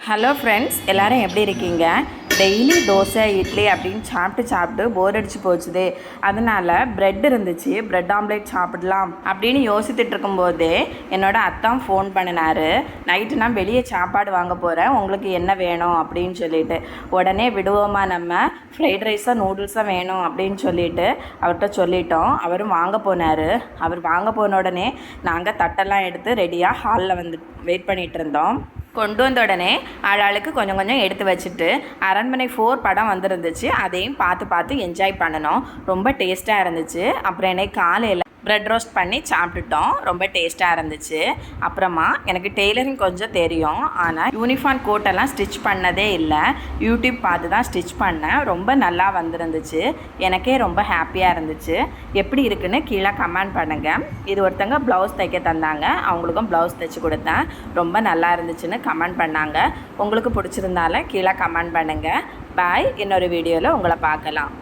Hello friends, எல்லோரும் எப்படி இருக்கீங்க? டெய்லி தோசை இட்லி அப்படின்னு சாப்பிட்டு போர் அடிச்சு போச்சுது. அதனால் ப்ரெட் இருந்துச்சு, ப்ரெட் ஆம்லேட் சாப்பிடலாம் அப்படின்னு யோசித்துட்டு இருக்கும்போதே என்னோடய அத்தான் ஃபோன் பண்ணினார். நைட்டு நான் வெளியே சாப்பாடு வாங்க போகிறேன், உங்களுக்கு என்ன வேணும் அப்படின்னு சொல்லிட்டு. உடனே விடுவோமா, நம்ம ஃப்ரைட் ரைஸாக நூடுல்ஸாக வேணும் அப்படின்னு சொல்லிட்டு அவர்கிட்ட சொல்லிட்டோம். அவரும் வாங்க போனார். அவர் வாங்க போன உடனே நாங்கள் தட்டெல்லாம் எடுத்து ரெடியாக ஹாலில் வந்து வெயிட் பண்ணிகிட்டு இருந்தோம். கொண்டு வந்த உடனே ஆளாளுக்கு கொஞ்சம் கொஞ்சம் எடுத்து வச்சுட்டு அரண்மனை 4 படம் வந்துருந்துச்சு. அதையும் பார்த்து என்ஜாய் பண்ணணும். ரொம்ப டேஸ்ட்டாக இருந்துச்சு. அப்புறம் இன்னைக்கு காலையில் ப்ரெட் ரோஸ்ட் பண்ணி சாப்பிட்டுட்டோம். ரொம்ப டேஸ்ட்டாக இருந்துச்சு. அப்புறமா எனக்கு டெய்லரிங் கொஞ்சம் தெரியும், ஆனால் யூனிஃபார்ம் கோட்டெல்லாம் ஸ்டிச் பண்ணதே இல்லை. யூடியூப் பார்த்து தான் ஸ்டிச் பண்ணேன். ரொம்ப நல்லா வந்துருந்துச்சு. எனக்கே ரொம்ப ஹாப்பியாக இருந்துச்சு. எப்படி இருக்குன்னு கீழே கமெண்ட் பண்ணுங்கள். இது ஒருத்தங்க ப்ளவுஸ் தைக்க தந்தாங்க, அவங்களுக்கும் ப்ளவுஸ் தைச்சி கொடுத்தேன். ரொம்ப நல்லா இருந்துச்சுன்னு கமெண்ட் பண்ணாங்க. உங்களுக்கு பிடிச்சிருந்தால கீழே கமெண்ட் பண்ணுங்கள். பாய். இன்னொரு வீடியோவில் உங்களை பார்க்கலாம்.